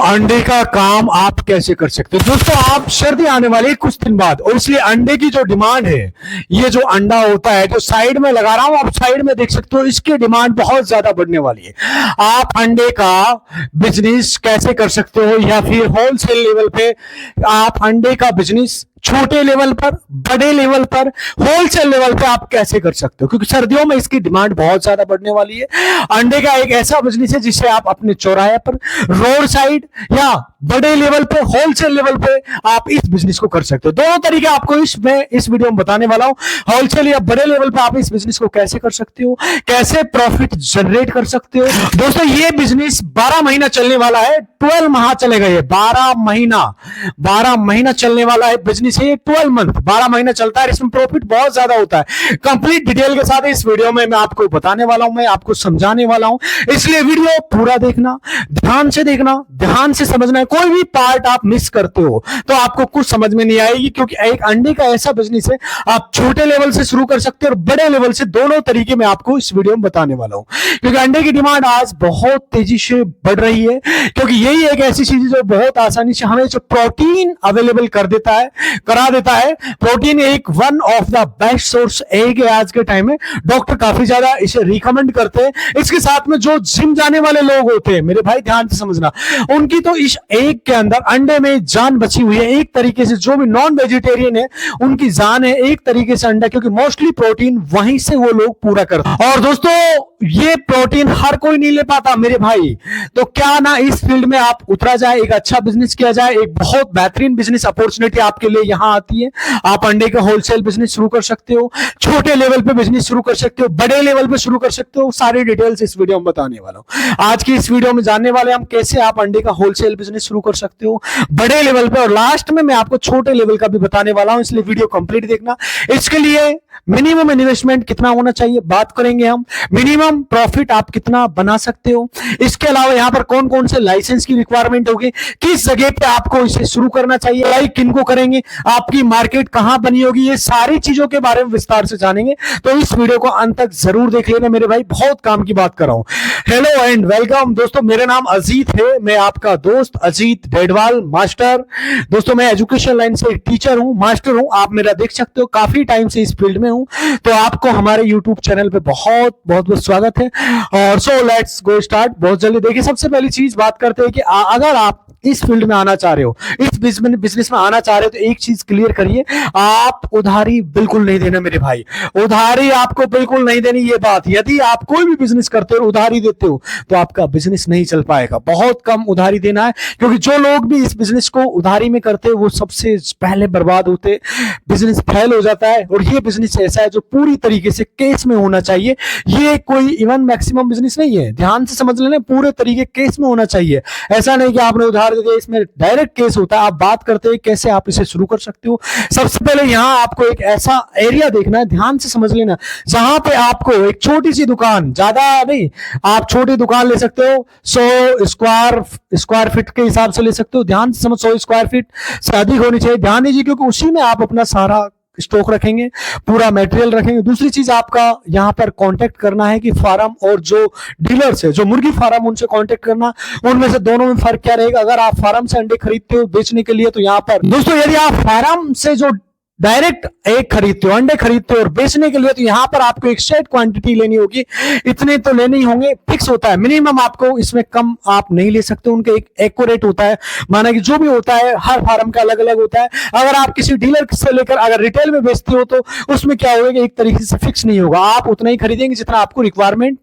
अंडे का काम आप कैसे कर सकते हो दोस्तों। आप सर्दी आने वाली है कुछ दिन बाद, और इसलिए अंडे की जो डिमांड है, ये जो अंडा होता है जो साइड में लगा रहा हूं, आप साइड में देख सकते हो, इसकी डिमांड बहुत ज्यादा बढ़ने वाली है। आप अंडे का बिजनेस कैसे कर सकते हो, या फिर होलसेल लेवल पे आप अंडे का बिजनेस छोटे लेवल पर, बड़े लेवल पर, होलसेल लेवल पे आप कैसे कर सकते हो, क्योंकि सर्दियों में इसकी डिमांड बहुत ज्यादा बढ़ने वाली है। अंडे का एक ऐसा बिजनेस है जिसे आप अपने चौराहे पर, रोड साइड या बड़े लेवल पे, होलसेल लेवल पे आप इस बिजनेस को कर सकते हो। दोनों तरीके आपको इस वीडियो में बताने वाला हूं। होलसेल या बड़े लेवल पे आप इस बिजनेस को कैसे कर सकते हो, कैसे प्रॉफिट जनरेट कर सकते हो। दोस्तों ये बिजनेस 12 महीना चलने वाला है, 12 माह चलेगा ये, 12 महीना चलने वाला है बिजनेस है ये, 12 मंथ, 12 महीना चलता है। इसमें प्रॉफिट बहुत ज्यादा होता है। कंप्लीट डिटेल के साथ इस वीडियो में मैं आपको बताने वाला हूं, मैं आपको समझाने वाला हूं, इसलिए वीडियो पूरा देखना, ध्यान से देखना, ध्यान से समझना है। कोई भी पार्ट आप मिस करते हो तो आपको कुछ समझ में नहीं आएगी, क्योंकि एक अंडे का ऐसा बिजनेस है, आप छोटे लेवल से शुरू कर सकते हो और बड़े लेवल से, दोनों तरीके मैं आपको इस वीडियो में बताने वाला हूं। क्योंकि अंडे की डिमांड आज बहुत तेजी से बढ़ रही है, क्योंकि यही एक ऐसी चीज है जो बहुत आसानी से हमें जो प्रोटीन अवेलेबल करा देता है। प्रोटीन एक one of the best source egg है आज के टाइम में। डॉक्टर काफी ज्यादा इसे रिकमेंड करते हैं। इसके साथ में जो जिम जाने वाले लोग होते हैं, मेरे भाई ध्यान से समझना, उनकी तो इस एग के अंदर, अंडे में जान बची हुई है। एक तरीके से जो भी नॉन वेजिटेरियन है उनकी जान है एक तरीके से अंडा, क्योंकि मोस्टली प्रोटीन वहीं से वो लोग पूरा करते हैं। और दोस्तों ये प्रोटीन हर कोई नहीं ले पाता मेरे भाई, तो क्या ना इस फील्ड में आप उतरा जाए, एक अच्छा बिजनेस किया जाए। एक बहुत बेहतरीन बिजनेस अपॉर्चुनिटी आपके लिए यहां आती है। आप अंडे का होलसेल बिजनेस शुरू कर सकते हो, छोटे लेवल पे बिजनेस शुरू कर सकते हो, बड़े लेवल पे शुरू कर सकते हो। सारी डिटेल्स इस वीडियो में बताने वाला हूं। आज की इस वीडियो में जानने वाले हम कैसे आप अंडे का होलसेल बिजनेस शुरू कर सकते हो बड़े लेवल पे, और लास्ट में मैं आपको छोटे लेवल का भी बताने वाला हूं, इसलिए वीडियो कंप्लीट देखना। इसके लिए मिनिमम इन्वेस्टमेंट कितना होना चाहिए बात करेंगे हम, मिनिमम प्रॉफिट आप कितना बना सकते हो। इसके अलावा यहां पर कौन कौन से लाइसेंस की रिक्वायरमेंट होगी, किस जगह पे आपको इसे शुरू करना चाहिए, लाइक किनको करेंगे, आपकी मार्केट कहां बनी होगी, ये सारी चीजों के बारे में विस्तार से जानेंगे। तो इस वीडियो को अंत तक जरूर देख लेना मेरे भाई, बहुत काम की बात कर रहा हूं। हेलो एंड वेलकम दोस्तों, मेरा नाम अजीत है, मैं आपका दोस्त अजीत डेडवाल मास्टर। दोस्तों मैं एजुकेशन लाइन से टीचर हूं, मास्टर हूं, आप मेरा देख सकते हो, काफी टाइम से इस फील्ड में हूं। तो आपको हमारे यूट्यूब चैनल पे बहुत बहुत स्वागत है। और सो लेट्स गो स्टार्ट। बहुत जल्दी देखिए, सबसे पहली चीज बात करते हैं कि अगर आप इस फील्ड में आना चाह रहे हो, इस बिजनेस में आना चाह रहे हो, तो एक चीज क्लियर करिए, आप उधारी बिल्कुल नहीं देना मेरे भाई, उधारी आपको बिल्कुल नहीं देनी। ये बात, यदि आप कोई भी बिजनेस करते हो उधारी देते हो तो आपका बिजनेस नहीं चल पाएगा। बहुत कम उधारी देना है, क्योंकि जो लोग भी इस बिजनेस को उधारी में करते हैं वो सबसे पहले बर्बाद होते, बिजनेस फेल हो जाता है। और ये बिजनेस ऐसा है जो पूरी तरीके से केस में होना चाहिए। ये कोई इवन मैक्सिमम बिजनेस नहीं है, ध्यान से समझ लेना, पूरे तरीके केस में होना चाहिए। ऐसा नहीं कि आपने उधार दे दिया, इसमें डायरेक्ट केस होता है। आप बात करते हैं कैसे आप इसे शुरू कर सकते हो। सबसे पहले यहां आपको एक ऐसा एरिया देखना है, ध्यान से समझ लेना, जहां पे आपको एक छोटी सी दुकान, ज्यादा नहीं, आप छोटी दुकान ले सकते हो, 100 स्क्वायर फीट के हिसाब से ले सकते हो। ध्यान से समझ, 100 स्क्वायर फीट से अधिक होनी चाहिए, ध्यान दीजिए, क्योंकि उसी में आप अपना सारा स्टॉक रखेंगे, पूरा मटेरियल रखेंगे। दूसरी चीज आपका यहां पर कांटेक्ट करना है कि फार्म और जो डीलर्स है, जो मुर्गी फार्म, उनसे कांटेक्ट करना। उनमें से दोनों में फर्क क्या रहेगा, अगर आप फार्म से अंडे खरीदते हो बेचने के लिए, तो यहां पर दोस्तों यदि आप फार्म से जो डायरेक्ट एग खरीदते हो, अंडे खरीदते हो और बेचने के लिए, तो यहां पर आपको एक सेट क्वांटिटी लेनी होगी। इतने तो लेने ही होंगे, फिक्स होता है, मिनिमम आपको इसमें कम आप नहीं ले सकते। उनके एक एक्यूरेट होता है, माना कि जो भी होता है हर फार्म का अलग अलग होता है। अगर आप किसी डीलर से लेकर अगर रिटेल में बेचते हो तो उसमें क्या होगा, एक तरीके से फिक्स नहीं होगा, आप उतना ही खरीदेंगे जितना आपको रिक्वायरमेंट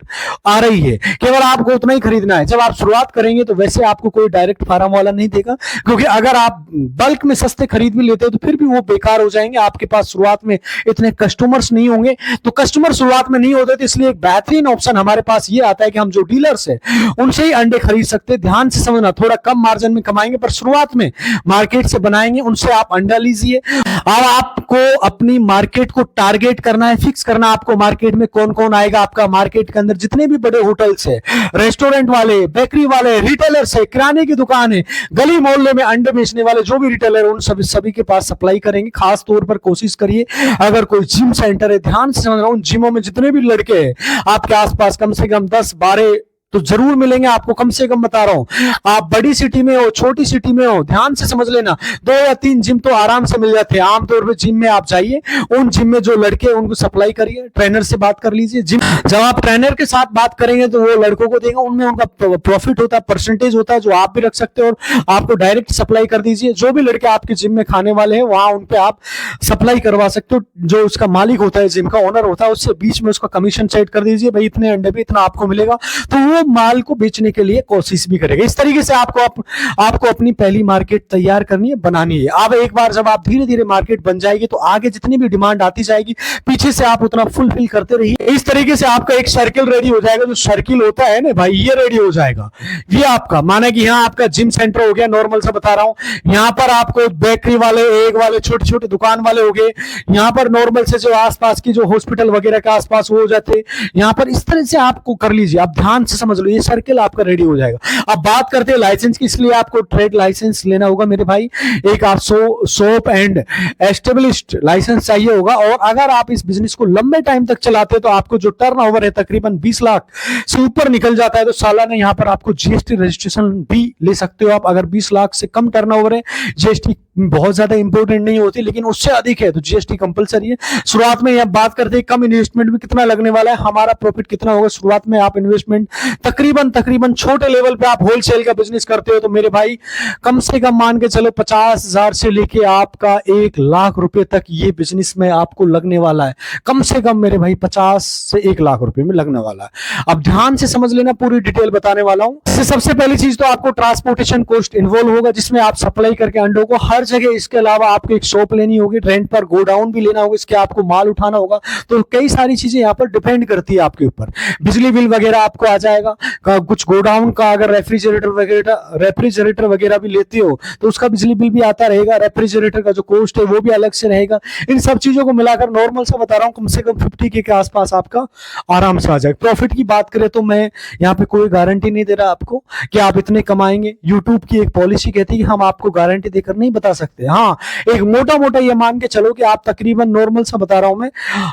आ रही है, केवल आपको उतना ही खरीदना है। जब आप शुरुआत करेंगे तो वैसे आपको कोई डायरेक्ट फार्म वाला नहीं देगा, क्योंकि अगर आप बल्क में सस्ते खरीद भी लेते हो तो फिर भी वो बेकार हो जाएंगे। आपके पास शुरुआत में इतने कस्टमर्स नहीं होंगे, तो कस्टमर शुरुआत में नहीं होते, तो इसलिए एक बेहतरीन ऑप्शन हमारे पास ये आता है कि हम जो डीलर्स है उनसे ही अंडे खरीद सकते हैं। ध्यान से समझना, थोड़ा कम मार्जिन में कमाएंगे, पर शुरुआत में मार्केट से बनाएंगे, उनसे आप अंडा लीजिए। अब आपको अपनी मार्केट को टारगेट करना है, फिक्स करना आपको मार्केट में कौन कौन आएगा। आपका मार्केट के अंदर जितने भी बड़े होटल्स है, रेस्टोरेंट वाले, बेकरी वाले, रिटेलर्स है, किराने की दुकान है, गली मोहल्ले में अंडे बेचने वाले जो भी रिटेलर, उन सभी के पास सप्लाई करेंगे। खास तौर पर कोशिश करिए, अगर कोई जिम सेंटर है, ध्यान से समझ रहा हूं, जिमों में जितने भी लड़के हैं आपके आसपास, कम से कम 10-12 तो जरूर मिलेंगे आपको, कम से कम बता रहा हूं। आप बड़ी सिटी में हो, छोटी सिटी में हो, ध्यान से समझ लेना, 2 या 3 जिम तो आराम से मिल जाते हैं। आमतौर पर जिम में आप जाइए, उन जिम में जो लड़के हैं उनको सप्लाई करिए, ट्रेनर से बात कर लीजिए। जिम जब आप ट्रेनर के साथ बात करेंगे तो वो लड़कों को देगा, उनमें उनका प्रॉफिट होता है, परसेंटेज होता है, जो आप भी रख सकते हो और आपको डायरेक्ट सप्लाई कर दीजिए। जो भी लड़के आपके जिम में खाने वाले हैं वहां उन पे आप सप्लाई करवा सकते हो। जो उसका मालिक होता है, जिम का ओनर होता है, उससे बीच में उसका कमीशन सेट कर दीजिए, भाई इतने अंडे पे इतना आपको मिलेगा, तो वो माल को बेचने के लिए कोशिश भी करेगा। इस तरीके से आपको अपनी पहली मार्केट तैयार करनी है, बनानी है। अब एक बार जब आप धीरे धीरे मार्केट बन जाएगी तो आगे जितनी भी डिमांड आती जाएगी, पीछे से आप उतना फुलफिल करते रहिए। इस तरीके से आपका एक सर्किल रेडी हो जाएगा। जो सर्किल होता है ना भाई, ये रेडी हो जाएगा। ये आपका माना कि यहाँ आपका जिम सेंटर हो गया, नॉर्मल सा बता रहा हूं। यहाँ पर आपको बेकरी वाले, एग वाले, छोटे छोटे दुकान वाले हो गए। यहाँ पर नॉर्मल से जो आसपास की जो हॉस्पिटल वगैरह के आसपास हो जाते, यहाँ पर इस तरह से आपको कर लीजिए। आप ध्यान से समझ लो, ये सर्किल आपका रेडी हो जाएगा। अब बात करते हैं लाइसेंस की, इसलिए आपको ट्रेड लाइसेंस लेना होगा मेरे भाई। एक आप सोप एंड एस्टेब्लिश्ड लाइसेंस चाहिए होगा। और अगर आप इस बिजनेस को लंबे टाइम तक चलाते हैं तो आपको जो टर्नओवर है तकरीबन 20 लाख से ऊपर निकल जाता है, तो सालाना यहाँ पर आपको जीएसटी रजिस्ट्रेशन भी ले सकते हो आप। अगर 20 लाख से कम टर्नओवर है, जीएसटी बहुत ज्यादा इंपॉर्टेंट नहीं होती, लेकिन उससे अधिक है तो जीएसटी कंपलसरी है। शुरुआत में यह बात करते हैं कम इन्वेस्टमेंट में कितना लगने वाला है, हमारा प्रॉफिट कितना होगा। शुरुआत में आप इन्वेस्टमेंट तकरीबन छोटे लेवल पे आप होलसेल का बिजनेस करते हो तो मेरे भाई कम से कम मान के चलो 50,000 से लेके आपका 1 लाख रुपए तक ये बिजनेस में आपको लगने वाला है। कम से कम मेरे भाई 50 से 1 लाख रुपए में लगने वाला है। अब ध्यान से समझ लेना, पूरी डिटेल बताने वाला हूं। सबसे पहली चीज तो आपको ट्रांसपोर्टेशन कॉस्ट इन्वॉल्व होगा, जिसमें आप सप्लाई करके अंडों को हर जगह, इसके अलावा आपको एक शॉप लेनी होगी, रेंट पर गोडाउन भी लेना होगा, इसके आपको माल उठाना होगा। तो कई सारी चीजें यहाँ पर डिपेंड करती है आपके ऊपर। बिजली बिल वगैरह आपको आ जाएगा। कुछ गोडाउन का अगर रेफ्रिजरेटर वगैरह भी लेते हो तो उसका बिजली बिल भी आता रहेगा। रेफ्रिजरेटर का जो कॉस्ट है वो भी अलग से रहेगा। इन सब चीजों को मिलाकर नॉर्मल सा बता रहा हूँ, कम से कम 50K के आसपास आपका आराम से आ जाएगा। प्रॉफिट की बात करें तो मैं यहाँ पे कोई गारंटी नहीं दे रहा आपको कि आप इतने कमाएंगे। यूट्यूब की एक पॉलिसी कहती है कि हम आपको गारंटी देकर नहीं बता सकते। हाँ, एक मोटा ये मान के चलो कि आप तकरीबन नॉर्मल सा बता रहा हूं मैं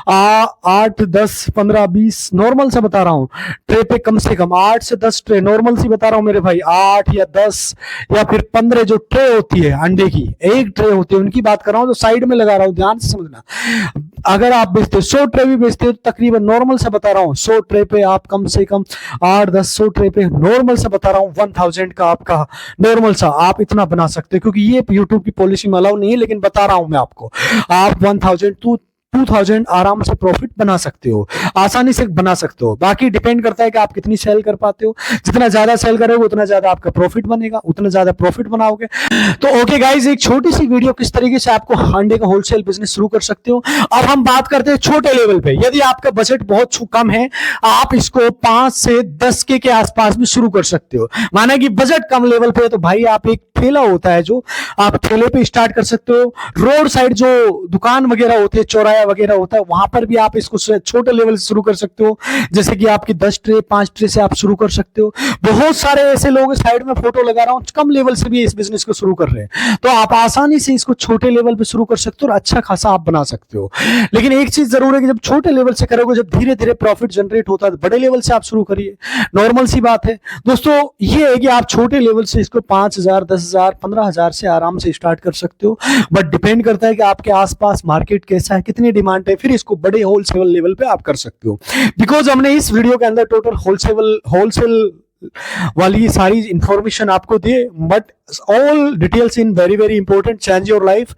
8, 10, 15, 20 नॉर्मल सा बता रहा हूं ट्रे पे, कम से कम 8 से 10 ट्रे नॉर्मल सी बता रहा हूं मेरे भाई। 8 या 10 या फिर 15 जो ट्रे होती है अंडे की, एक ट्रे होती है, उनकी बात कर रहा हूं, तो साइड में लगा रहा हूं, ध्यान से समझना। अगर आप बेचते हो 100 ट्रे भी बेचते हो तो तकरीबन नॉर्मल से बता रहा हूं 100 ट्रे पे आप कम से कम 8-10 ट्रे पे नॉर्मल से बता रहा हूं 1000 का आपका नॉर्मल सा आप इतना बना सकते हो। क्योंकि ये यूट्यूब की पॉलिसी में अलाउ नहीं है, लेकिन बता रहा हूं मैं आपको, आप 2000 आराम से प्रॉफिट बना सकते हो, आसानी से बना सकते हो। बाकी डिपेंड करता है कि आप कितनी सेल कर पाते हो। जितना ज्यादा सेल करोगे उतना ज्यादा आपका प्रॉफिट बनेगा, उतना ज्यादा प्रॉफिट बनाओगे। तो ओके गाइस, एक छोटी सी वीडियो किस तरीके से आपको अंडे का होलसेल बिजनेस शुरू कर सकते हो। अब हम बात करते हैं छोटे लेवल पे। यदि आपका बजट बहुत कम है, आप इसको 5 से 10K के आसपास भी शुरू कर सकते हो। माना कि बजट कम लेवल पे है तो भाई आप एक ठेला होता है, जो आप ठेले पे स्टार्ट कर सकते हो। रोड साइड जो दुकान वगैरह होते हैं, चौराया वगैरह होता है, वहां पर भी आप इसको छोटे लेवल से शुरू कर सकते हो। जैसे कि आपकी 10 ट्रे 5 ट्रे से आप शुरू कर सकते हो। बहुत सारे ऐसे लोग साइड में फोटो लगा रहा हूं, कम लेवल से भी इस बिजनेस को शुरू कर रहे हैं। तो आप आसानी से इसको छोटे लेवल पे शुरू कर सकते हो और अच्छा खासा आप बना सकते हो। लेकिन एक चीज जरूर है कि जब छोटे लेवल से करोगे, जब धीरे धीरे प्रॉफिट जनरेट होता है, बड़े लेवल से आप शुरू करिए, नॉर्मल सी बात है दोस्तों। ये है कि आप छोटे लेवल से इसको 5000, 10,000, 15,000 से आराम से स्टार्ट कर सकते हो। बट डिपेंड करता है कि आपके आसपास मार्केट कैसा है, कितनी डिमांड है, फिर इसको बड़े होलसेल लेवल पे आप कर सकते हो। बिकॉज हमने इस वीडियो के अंदर टोटल होलसेल वाली सारी इंफॉर्मेशन आपको दिए, but all details in very very important, change your life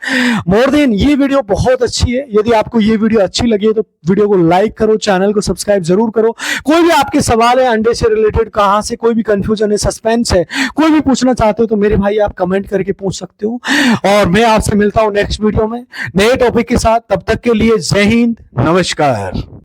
more than. ये वीडियो बहुत अच्छी है। यदि आपको ये वीडियो अच्छी लगी है तो वीडियो को लाइक करो, चैनल को सब्सक्राइब जरूर करो। कोई भी आपके सवाल है अंडे से रिलेटेड, कहां से कोई भी कंफ्यूजन है, सस्पेंस है, कोई भी पूछना चाहते हो तो मेरे भाई आप कमेंट करके पूछ सकते हो। और मैं आपसे मिलता हूं नेक्स्ट वीडियो में नए टॉपिक के साथ। तब तक के लिए जय हिंद, नमस्कार।